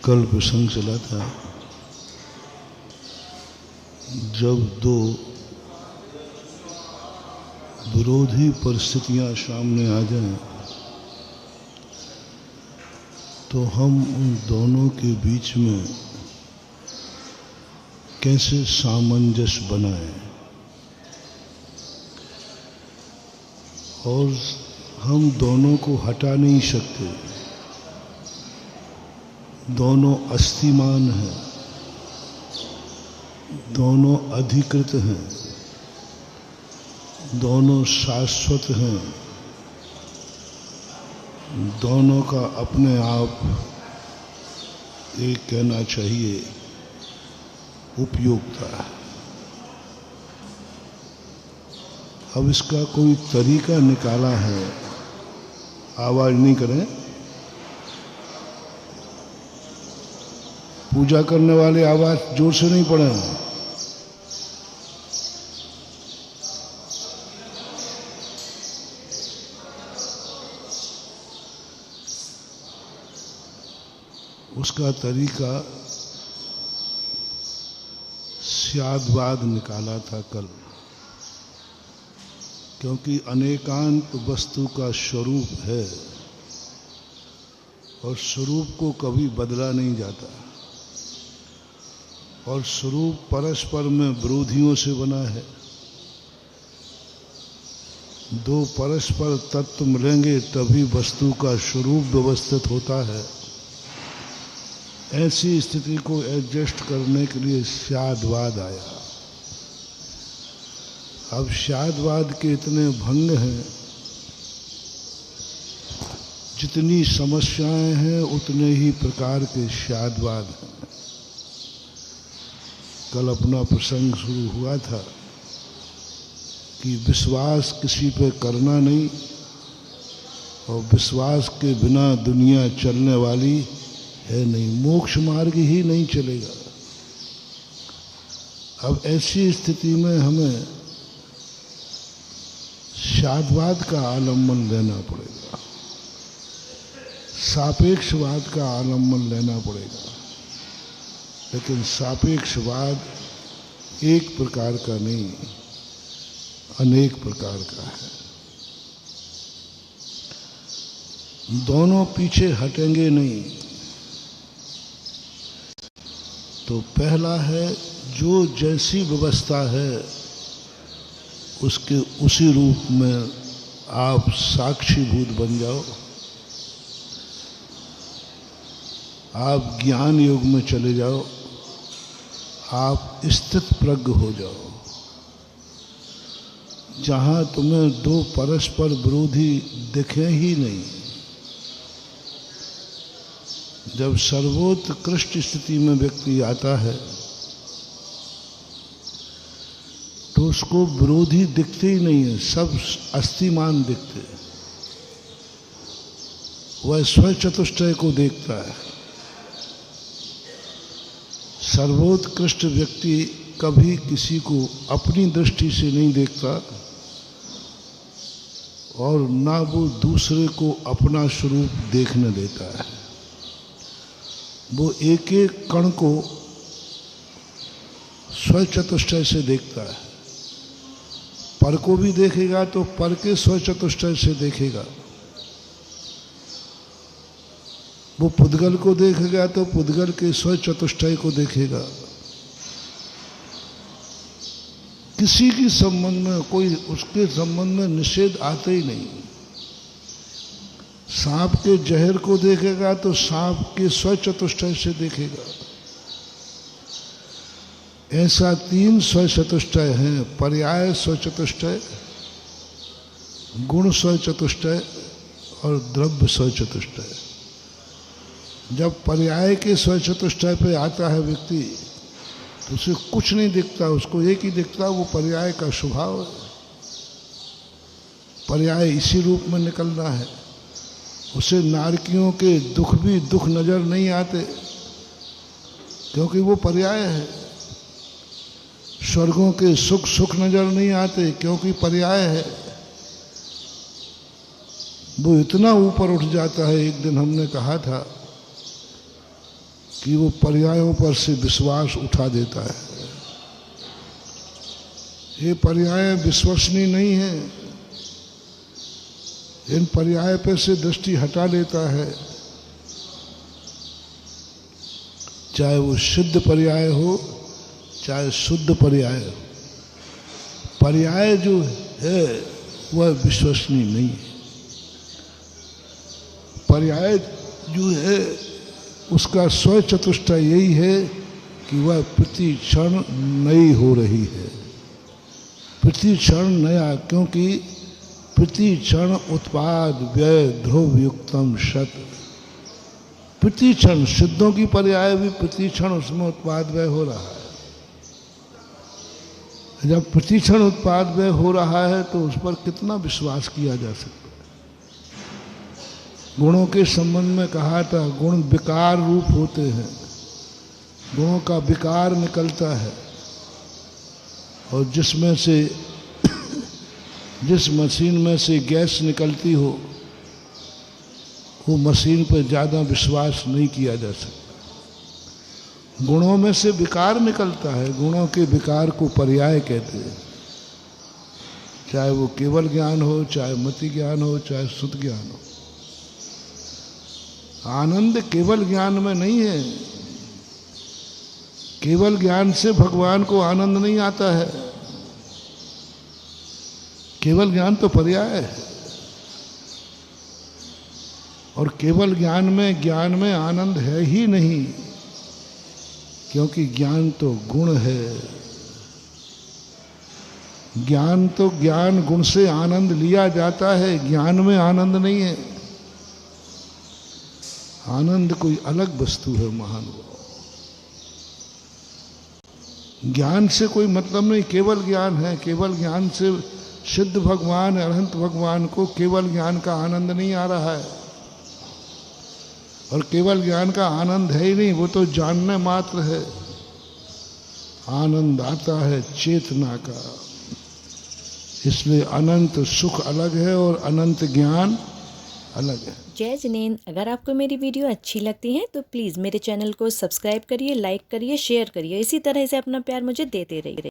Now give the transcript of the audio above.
कल प्रसंग चला था, जब दो विरोधी परिस्थितियां सामने आ जाएं तो हम उन दोनों के बीच में कैसे सामंजस्य बनाएं और हम दोनों को हटा नहीं सकते। दोनों अस्तिमान हैं, दोनों अधिकृत हैं, दोनों शाश्वत हैं, दोनों का अपने आप एक कहना चाहिए उपयोगिता है। अब इसका कोई तरीका निकाला है, आवाज नहीं करें, पूजा करने वाले आवाज जोर से नहीं पड़े हैं। उसका तरीका स्यादवाद निकाला था कल, क्योंकि अनेकांत वस्तु का स्वरूप है और स्वरूप को कभी बदला नहीं जाता और स्वरूप परस्पर में विरोधियों से बना है। दो परस्पर तत्व मिलेंगे तभी वस्तु का स्वरूप व्यवस्थित होता है। ऐसी स्थिति को एडजस्ट करने के लिए स्यादवाद आया। अब स्यादवाद के इतने भंग हैं, जितनी समस्याएं हैं उतने ही प्रकार के स्यादवाद हैं। कल अपना प्रसंग शुरू हुआ था कि विश्वास किसी पे करना नहीं और विश्वास के बिना दुनिया चलने वाली है नहीं, मोक्ष मार्ग ही नहीं चलेगा। अब ऐसी स्थिति में हमें स्यादवाद का आलम्बन लेना पड़ेगा, सापेक्षवाद का आलम्बन लेना पड़ेगा। लेकिन सापेक्षवाद एक प्रकार का नहीं, अनेक प्रकार का है। दोनों पीछे हटेंगे नहीं। तो पहला है, जो जैसी व्यवस्था है उसके उसी रूप में आप साक्षीभूत बन जाओ। आप ज्ञान योग में चले जाओ, आप स्थित प्रज्ञ हो जाओ। जहां तुम्हें दो परस्पर विरोधी दिखे ही नहीं। जब सर्वोत्कृष्ट स्थिति में व्यक्ति आता है तो उसको विरोधी दिखते ही नहीं है, सब अस्तिमान दिखते हैं। वह स्वचतुष्टय को देखता है। सर्वोत्कृष्ट व्यक्ति कभी किसी को अपनी दृष्टि से नहीं देखता और ना वो दूसरे को अपना स्वरूप देखने देता है। वो एक एक कण को स्वचतुष्टय से देखता है। पर को भी देखेगा तो पर के स्वचतुष्टय से देखेगा। वो पुद्गल को देखेगा तो पुद्गल के स्वचतुष्टय को देखेगा। किसी के संबंध में कोई उसके संबंध में निषेध आते ही नहीं। सांप के जहर को देखेगा तो सांप के स्वचतुष्टय से देखेगा। ऐसा तीन स्वचतुष्टय हैं, पर्याय स्वचतुष्टय, गुण स्वचतुष्टय और द्रव्य स्वचतुष्टय। जब पर्याय के स्वचतुष्टय पे आता है व्यक्ति तो उसे कुछ नहीं दिखता, उसको एक ही दिखता, वो पर्याय का स्वभाव है। पर्याय इसी रूप में निकलना है। उसे नारकियों के दुख भी दुख नजर नहीं आते क्योंकि वो पर्याय है। स्वर्गों के सुख सुख नजर नहीं आते क्योंकि पर्याय है। वो इतना ऊपर उठ जाता है। एक दिन हमने कहा था कि वो पर्यायों पर से विश्वास उठा देता है। ये पर्याय विश्वसनीय नहीं है, इन पर्याय पर से दृष्टि हटा लेता है। चाहे वो सिद्ध पर्याय हो चाहे शुद्ध पर्याय हो, पर्याय जो है वह विश्वसनीय नहीं है। पर्याय जो है उसका स्वचतुष्टय यही है कि वह प्रति क्षण नई हो रही है, प्रति क्षण नया, क्योंकि प्रति क्षण उत्पाद व्यय ध्रुव युक्तम शत। प्रति क्षण सिद्धों की पर्याय भी प्रति क्षण उसमें उत्पाद व्यय हो रहा है। जब प्रति क्षण उत्पाद व्यय हो रहा है तो उस पर कितना विश्वास किया जा सकता है। गुणों के संबंध में कहा था, गुण विकार रूप होते हैं, गुणों का विकार निकलता है, और जिसमें से जिस मशीन में से गैस निकलती हो वो मशीन पर ज़्यादा विश्वास नहीं किया जा सकता। गुणों में से विकार निकलता है, गुणों के विकार को पर्याय कहते हैं। चाहे वो केवल ज्ञान हो, चाहे मति ज्ञान हो, चाहे शुद्ध ज्ञान हो। आनंद केवल ज्ञान में नहीं है। केवल ज्ञान से भगवान को आनंद नहीं आता है। केवल ज्ञान तो पर्याय है, और केवल ज्ञान में आनंद है ही नहीं, क्योंकि ज्ञान तो गुण है। ज्ञान तो ज्ञान गुण से आनंद लिया जाता है, ज्ञान में आनंद नहीं है। आनंद कोई अलग वस्तु है महानुभाव। ज्ञान से कोई मतलब नहीं, केवल ज्ञान है। केवल ज्ञान से सिद्ध भगवान अनंत भगवान को केवल ज्ञान का आनंद नहीं आ रहा है, और केवल ज्ञान का आनंद है ही नहीं, वो तो जानने मात्र है। आनंद आता है चेतना का। इसलिए अनंत सुख अलग है और अनंत ज्ञान अलग है। जय जिनेंद्र। अगर आपको मेरी वीडियो अच्छी लगती है तो प्लीज़ मेरे चैनल को सब्सक्राइब करिए, लाइक करिए, शेयर करिए। इसी तरह से अपना प्यार मुझे देते रहिए।